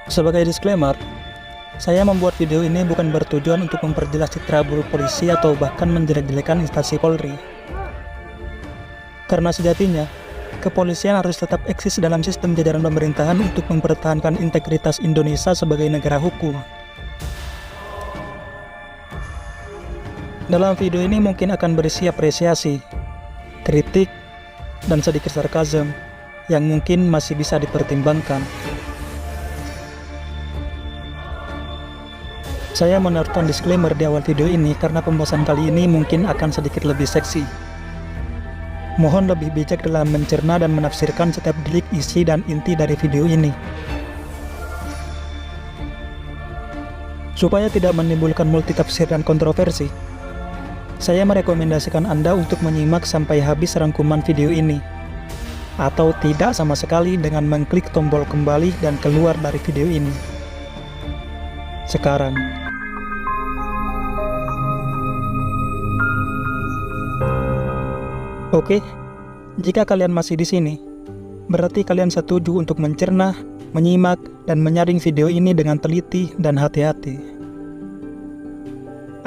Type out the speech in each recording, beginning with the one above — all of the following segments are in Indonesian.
Sebagai disclaimer, saya membuat video ini bukan bertujuan untuk memperjelas citra buruk polisi atau bahkan menjelek-jelekan instansi Polri. Karena sejatinya, kepolisian harus tetap eksis dalam sistem jajaran pemerintahan untuk mempertahankan integritas Indonesia sebagai negara hukum. Dalam video ini mungkin akan berisi apresiasi, kritik, dan sedikit sarkasm yang mungkin masih bisa dipertimbangkan. Saya menaruhkan disclaimer di awal video ini karena pembahasan kali ini mungkin akan sedikit lebih seksi. Mohon lebih bijak dalam mencerna dan menafsirkan setiap delik, isi, dan inti dari video ini. Supaya tidak menimbulkan multitafsir dan kontroversi, saya merekomendasikan Anda untuk menyimak sampai habis rangkuman video ini, atau tidak sama sekali dengan mengklik tombol kembali dan keluar dari video ini. Sekarang. Oke, jika kalian masih di sini, berarti kalian setuju untuk mencerna, menyimak, dan menyaring video ini dengan teliti dan hati-hati.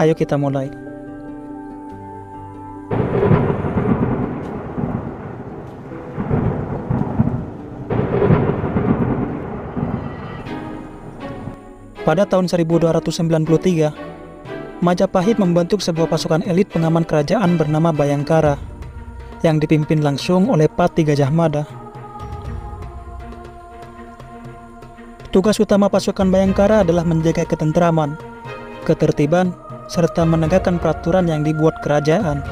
Ayo kita mulai. Pada tahun 1293, Majapahit membentuk sebuah pasukan elit pengaman kerajaan bernama Bhayangkara, yang dipimpin langsung oleh Pati Gajah Mada. Tugas utama pasukan Bhayangkara adalah menjaga ketentraman, ketertiban, serta menegakkan peraturan yang dibuat kerajaan.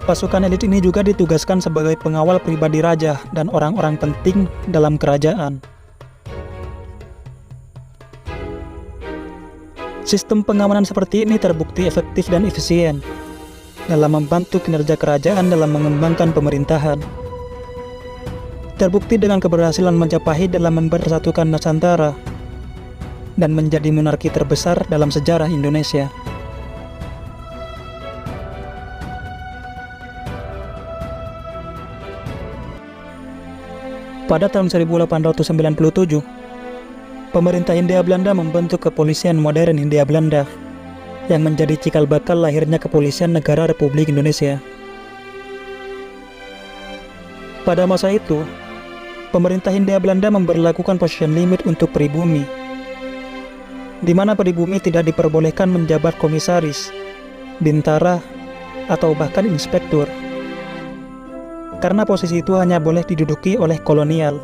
Pasukan elit ini juga ditugaskan sebagai pengawal pribadi raja dan orang-orang penting dalam kerajaan. Sistem pengamanan seperti ini terbukti efektif dan efisien dalam membantu kinerja kerajaan dalam mengembangkan pemerintahan. Terbukti dengan keberhasilan Majapahit dalam mempersatukan Nusantara dan menjadi monarki terbesar dalam sejarah Indonesia. Pada tahun 1897, pemerintah Hindia Belanda membentuk kepolisian modern Hindia Belanda yang menjadi cikal bakal lahirnya kepolisian negara Republik Indonesia. Pada masa itu, pemerintah Hindia Belanda memberlakukan possession limit untuk pribumi, di mana pribumi tidak diperbolehkan menjabat komisaris, bintara, atau bahkan inspektur, karena posisi itu hanya boleh diduduki oleh kolonial.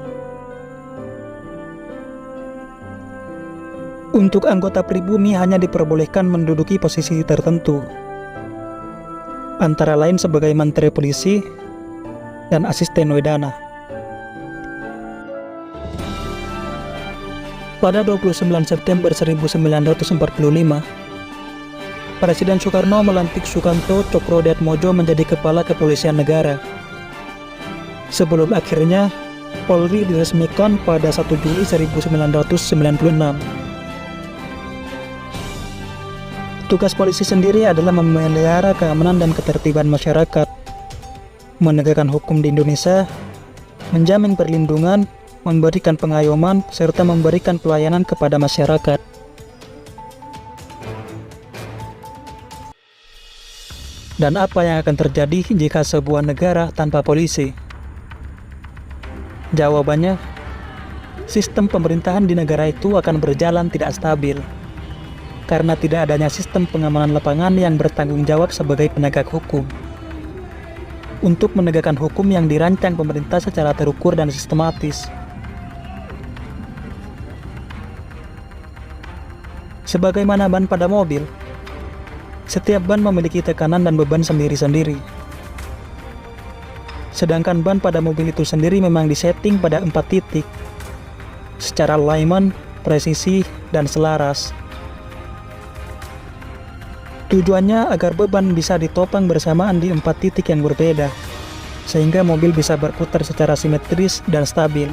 Untuk anggota pribumi hanya diperbolehkan menduduki posisi tertentu, antara lain sebagai Menteri Polisi dan Asisten Wedana. Pada 29 September 1945, Presiden Soekarno melantik Sukanto Cokrodeatmodjo menjadi Kepala Kepolisian Negara. Sebelum akhirnya, Polri diresmikan pada 1 Juli 1996. Tugas polisi sendiri adalah memelihara keamanan dan ketertiban masyarakat, menegakkan hukum di Indonesia, menjamin perlindungan, memberikan pengayoman, serta memberikan pelayanan kepada masyarakat. Dan apa yang akan terjadi jika sebuah negara tanpa polisi? Jawabannya, sistem pemerintahan di negara itu akan berjalan tidak stabil, karena tidak adanya sistem pengamanan lapangan yang bertanggung jawab sebagai penegak hukum. Untuk menegakkan hukum yang dirancang pemerintah secara terukur dan sistematis. Sebagaimana ban pada mobil, setiap ban memiliki tekanan dan beban sendiri-sendiri. Sedangkan ban pada mobil itu sendiri memang disetting pada 4 titik, secara alignment, presisi, dan selaras. Tujuannya agar beban bisa ditopang bersamaan di 4 titik yang berbeda, sehingga mobil bisa berputar secara simetris dan stabil.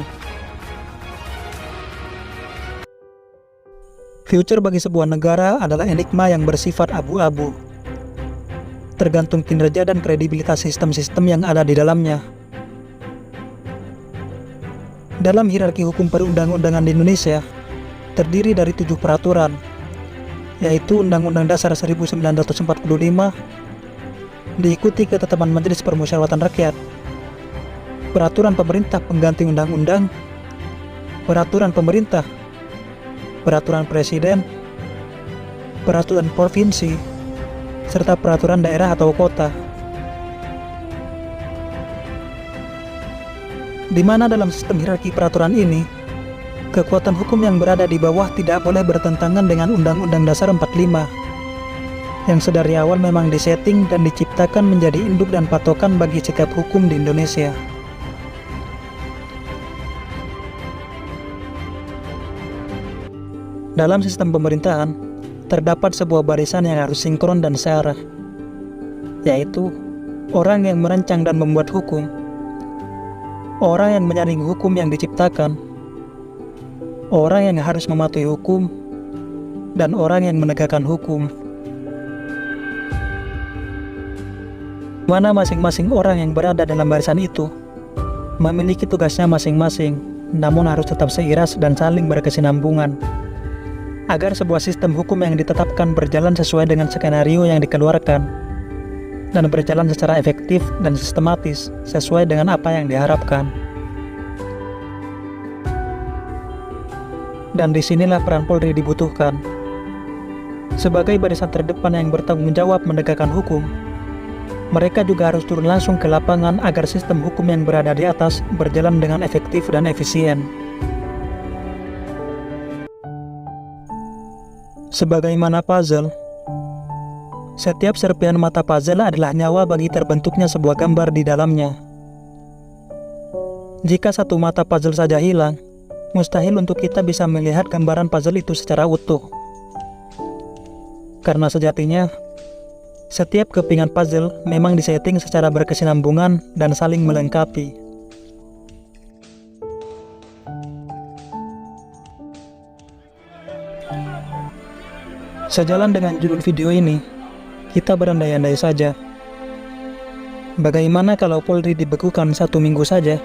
Future bagi sebuah negara adalah enigma yang bersifat abu-abu, tergantung kinerja dan kredibilitas sistem-sistem yang ada di dalamnya. Dalam hierarki hukum perundang-undangan di Indonesia, terdiri dari 7 peraturan, yaitu Undang-Undang Dasar 1945, diikuti ketetapan Majelis Permusyawaratan Rakyat, Peraturan Pemerintah Pengganti Undang-Undang, Peraturan Pemerintah, Peraturan Presiden, Peraturan Provinsi, serta Peraturan Daerah atau Kota. Di mana dalam sistem hierarki peraturan ini, kekuatan hukum yang berada di bawah tidak boleh bertentangan dengan Undang-Undang Dasar 45, yang sedari awal memang disetting dan diciptakan menjadi induk dan patokan bagi sikap hukum di Indonesia. Dalam sistem pemerintahan, terdapat sebuah barisan yang harus sinkron dan searah, yaitu orang yang merancang dan membuat hukum, orang yang menyaring hukum yang diciptakan, orang yang harus mematuhi hukum, dan orang yang menegakkan hukum. Mana masing-masing orang yang berada dalam barisan itu memiliki tugasnya masing-masing, namun harus tetap seiras dan saling berkesinambungan, agar sebuah sistem hukum yang ditetapkan berjalan sesuai dengan skenario yang dikeluarkan dan berjalan secara efektif dan sistematis sesuai dengan apa yang diharapkan. Dan disinilah peran Polri dibutuhkan. Sebagai barisan terdepan yang bertanggung jawab menegakkan hukum, mereka juga harus turun langsung ke lapangan agar sistem hukum yang berada di atas berjalan dengan efektif dan efisien. Sebagaimana puzzle, setiap serpihan mata puzzle adalah nyawa bagi terbentuknya sebuah gambar di dalamnya. Jika satu mata puzzle saja hilang, mustahil untuk kita bisa melihat gambaran puzzle itu secara utuh. Karena sejatinya, setiap kepingan puzzle memang disetting secara berkesinambungan dan saling melengkapi. Sejalan dengan judul video ini, kita berandai-andai saja. Bagaimana kalau Polri dibekukan 1 minggu saja?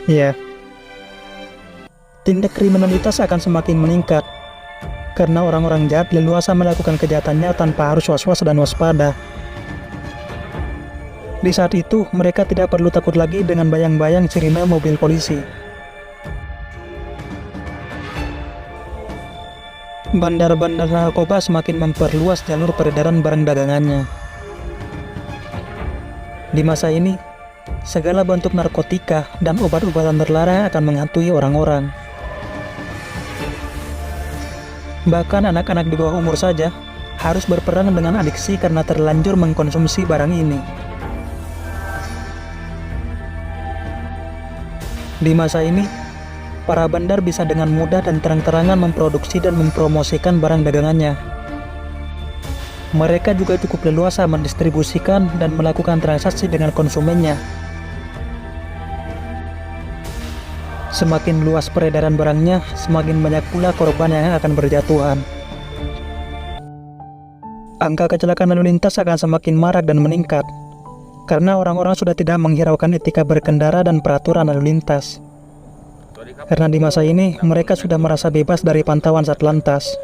Ya, tindak kriminalitas akan semakin meningkat karena orang-orang jahat leluasa melakukan kejahatannya tanpa harus was-was dan waspada. Di saat itu, mereka tidak perlu takut lagi dengan bayang-bayang sirine mobil polisi. Bandar-bandar narkoba semakin memperluas jalur peredaran barang dagangannya. Di masa ini, segala bentuk narkotika dan obat-obatan terlarang akan menghantui orang-orang. Bahkan anak-anak di bawah umur saja harus berperang dengan adiksi karena terlanjur mengkonsumsi barang ini. Di masa ini, para bandar bisa dengan mudah dan terang-terangan memproduksi dan mempromosikan barang dagangannya. Mereka juga cukup leluasa mendistribusikan dan melakukan transaksi dengan konsumennya. Semakin luas peredaran barangnya, semakin banyak pula korban yang akan berjatuhan. Angka kecelakaan lalu lintas akan semakin marak dan meningkat, karena orang-orang sudah tidak menghiraukan etika berkendara dan peraturan lalu lintas. Karena di masa ini, mereka sudah merasa bebas dari pantauan Satlantas.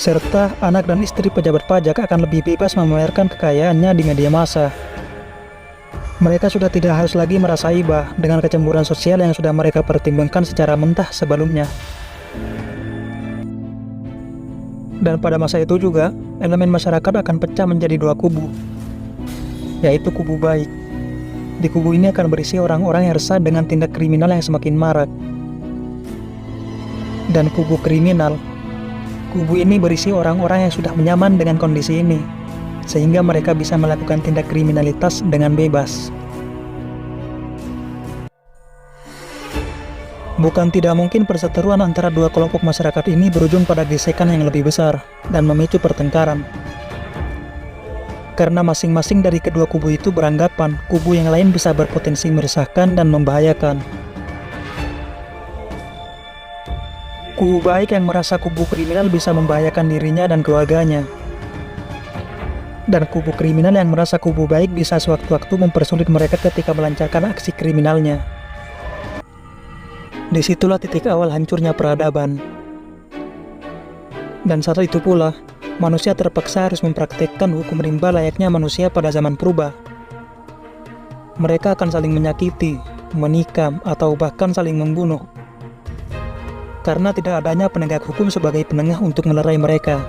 Serta anak dan istri pejabat pajak akan lebih bebas memamerkan kekayaannya di media massa. Mereka sudah tidak harus lagi merasa iba dengan kecemburuan sosial yang sudah mereka pertimbangkan secara mentah sebelumnya. Dan pada masa itu juga, elemen masyarakat akan pecah menjadi 2 kubu, yaitu kubu baik. Di kubu ini akan berisi orang-orang yang resah dengan tindak kriminal yang semakin marak. Dan kubu kriminal, kubu ini berisi orang-orang yang sudah nyaman dengan kondisi ini, sehingga mereka bisa melakukan tindak kriminalitas dengan bebas. Bukan tidak mungkin perseteruan antara 2 kelompok masyarakat ini berujung pada gesekan yang lebih besar dan memicu pertengkaran. Karena masing-masing dari kedua kubu itu beranggapan kubu yang lain bisa berpotensi meresahkan dan membahayakan. Kubu baik yang merasa kubu kriminal bisa membahayakan dirinya dan keluarganya. Dan kubu kriminal yang merasa kubu baik bisa sewaktu-waktu mempersulit mereka ketika melancarkan aksi kriminalnya. Disitulah titik awal hancurnya peradaban. Dan saat itu pula, manusia terpaksa harus mempraktekkan hukum rimba layaknya manusia pada zaman purba. Mereka akan saling menyakiti, menikam, atau bahkan saling membunuh. Karena tidak adanya penegak hukum sebagai penengah untuk melerai mereka.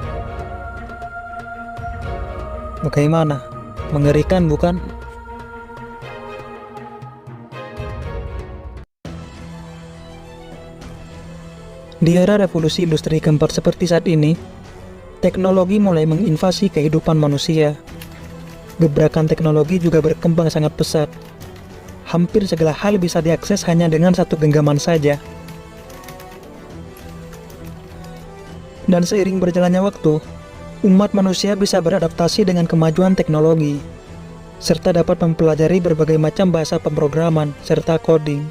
Bagaimana? Mengerikan, bukan? Di era revolusi industri keempat seperti saat ini, teknologi mulai menginvasi kehidupan manusia. Gebrakan teknologi juga berkembang sangat pesat. Hampir segala hal bisa diakses hanya dengan satu genggaman saja. Dan seiring berjalannya waktu, umat manusia bisa beradaptasi dengan kemajuan teknologi, serta dapat mempelajari berbagai macam bahasa pemrograman serta coding.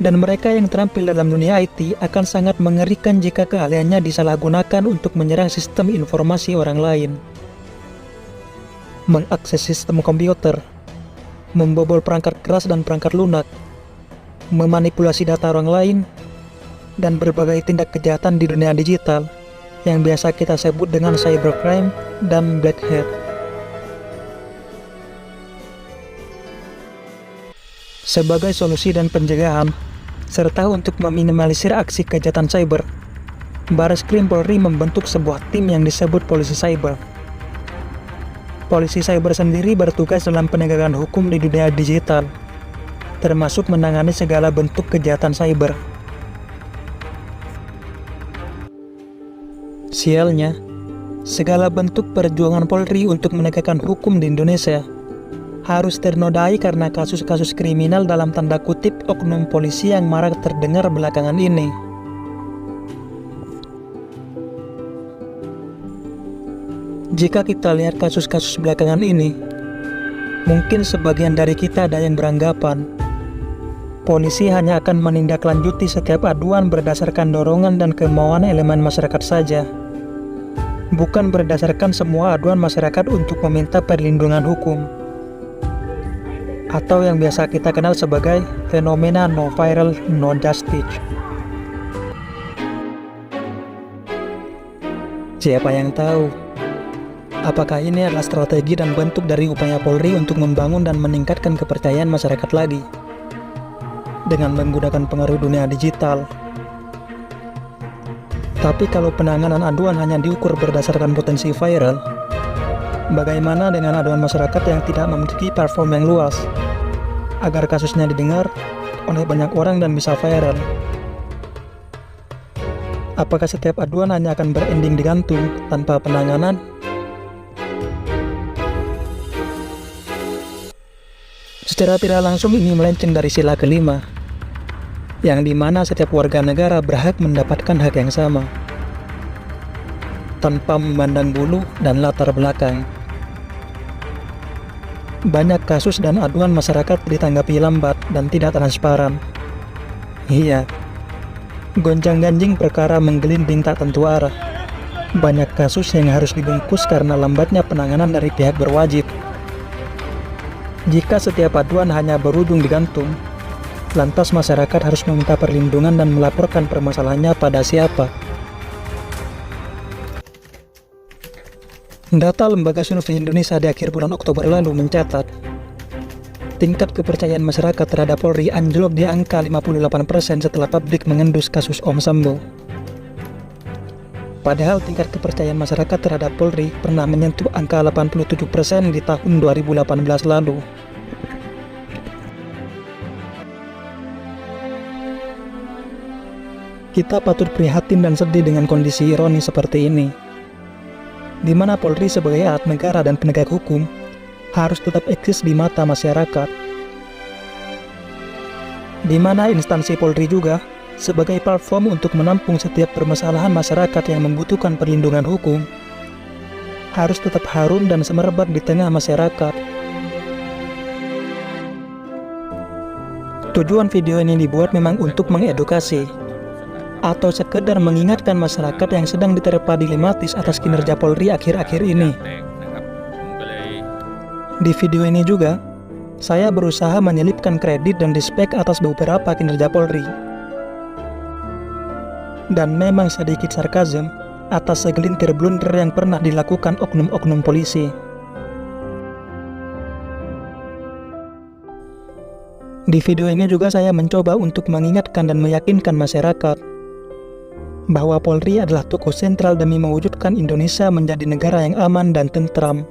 Dan mereka yang terampil dalam dunia IT akan sangat mengerikan jika keahliannya disalahgunakan untuk menyerang sistem informasi orang lain, mengakses sistem komputer, membobol perangkat keras dan perangkat lunak, memanipulasi data orang lain, dan berbagai tindak kejahatan di dunia digital yang biasa kita sebut dengan cybercrime dan black hat. Sebagai solusi dan pencegahan, serta untuk meminimalisir aksi kejahatan cyber, Bareskrim Polri membentuk sebuah tim yang disebut Polisi Cyber. Polisi Cyber sendiri bertugas dalam penegakan hukum di dunia digital, termasuk menangani segala bentuk kejahatan cyber. Sialnya, segala bentuk perjuangan Polri untuk menegakkan hukum di Indonesia harus ternodai karena kasus-kasus kriminal dalam tanda kutip oknum polisi yang marak terdengar belakangan ini. Jika kita lihat kasus-kasus belakangan ini, mungkin sebagian dari kita ada yang beranggapan polisi hanya akan menindaklanjuti setiap aduan berdasarkan dorongan dan kemauan elemen masyarakat saja, bukan berdasarkan semua aduan masyarakat untuk meminta perlindungan hukum, atau yang biasa kita kenal sebagai fenomena no viral, no justice. Siapa yang tahu, apakah ini adalah strategi dan bentuk dari upaya Polri untuk membangun dan meningkatkan kepercayaan masyarakat lagi dengan menggunakan pengaruh dunia digital. Tapi kalau penanganan aduan hanya diukur berdasarkan potensi viral, bagaimana dengan aduan masyarakat yang tidak memiliki platform yang luas agar kasusnya didengar oleh banyak orang dan bisa viral? Apakah setiap aduan hanya akan berending digantung tanpa penanganan? Secara tidak langsung ini melenceng dari sila kelima, yang dimana setiap warga negara berhak mendapatkan hak yang sama, tanpa memandang bulu dan latar belakang. Banyak kasus dan aduan masyarakat ditanggapi lambat dan tidak transparan. Iya, gonjang-ganjing perkara menggelinding tak tentu arah. Banyak kasus yang harus dibungkus karena lambatnya penanganan dari pihak berwajib. Jika setiap aduan hanya berujung digantung, lantas masyarakat harus meminta perlindungan dan melaporkan permasalahannya pada siapa? Data Lembaga Survei Indonesia di akhir bulan Oktober lalu mencatat, tingkat kepercayaan masyarakat terhadap Polri anjlok di angka 58% setelah publik mengendus kasus Om Sambo. Padahal tingkat kepercayaan masyarakat terhadap Polri pernah menyentuh angka 87% di tahun 2018 lalu. Kita patut prihatin dan sedih dengan kondisi ironi seperti ini, di mana Polri sebagai alat negara dan penegak hukum harus tetap eksis di mata masyarakat, di mana instansi Polri juga sebagai platform untuk menampung setiap permasalahan masyarakat yang membutuhkan perlindungan hukum harus tetap harum dan semerbak di tengah masyarakat. Tujuan video ini dibuat memang untuk mengedukasi, atau sekedar mengingatkan masyarakat yang sedang diterpa dilematis atas kinerja Polri akhir-akhir ini. Di video ini juga, saya berusaha menyelipkan kredit dan respek atas beberapa kinerja Polri. Dan memang sedikit sarkasm atas segelintir blunder yang pernah dilakukan oknum-oknum polisi. Di video ini juga saya mencoba untuk mengingatkan dan meyakinkan masyarakat bahwa Polri adalah tokoh sentral demi mewujudkan Indonesia menjadi negara yang aman dan tentram.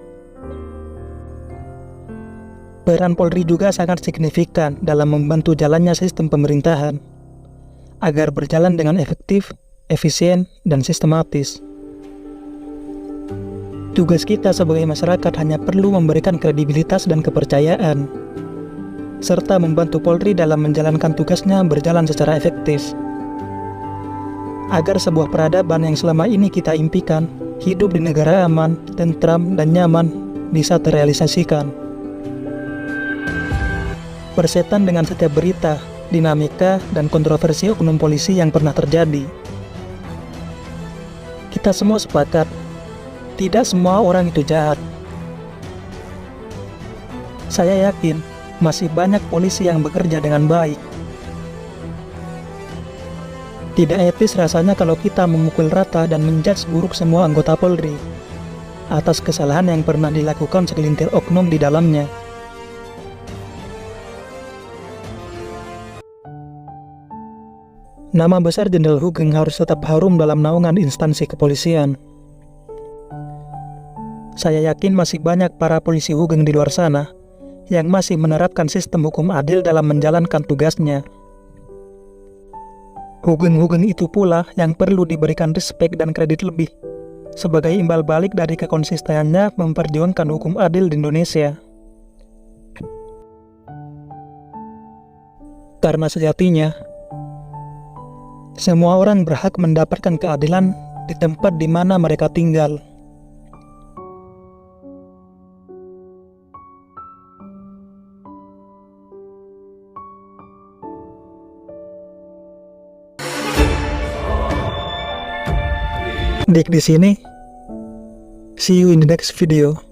Peran Polri juga sangat signifikan dalam membantu jalannya sistem pemerintahan agar berjalan dengan efektif, efisien, dan sistematis. Tugas kita sebagai masyarakat hanya perlu memberikan kredibilitas dan kepercayaan, serta membantu Polri dalam menjalankan tugasnya berjalan secara efektif, agar sebuah peradaban yang selama ini kita impikan, hidup di negara aman, tentram, dan nyaman, bisa terrealisasikan. Bersetan dengan setiap berita, dinamika, dan kontroversi oknum polisi yang pernah terjadi. Kita semua sepakat, tidak semua orang itu jahat. Saya yakin, masih banyak polisi yang bekerja dengan baik. Tidak etis rasanya kalau kita memukul rata dan menjudge buruk semua anggota Polri atas kesalahan yang pernah dilakukan segelintir oknum di dalamnya. Nama besar Jenderal Hugeng harus tetap harum dalam naungan instansi kepolisian. Saya yakin masih banyak para polisi Hugeng di luar sana yang masih menerapkan sistem hukum adil dalam menjalankan tugasnya. Hugeng-hugeng itu pula yang perlu diberikan respek dan kredit lebih sebagai imbal balik dari kekonsistenannya memperjuangkan hukum adil di Indonesia. Karena sejatinya, semua orang berhak mendapatkan keadilan di tempat di mana mereka tinggal. Dik di sini. See you in the next video.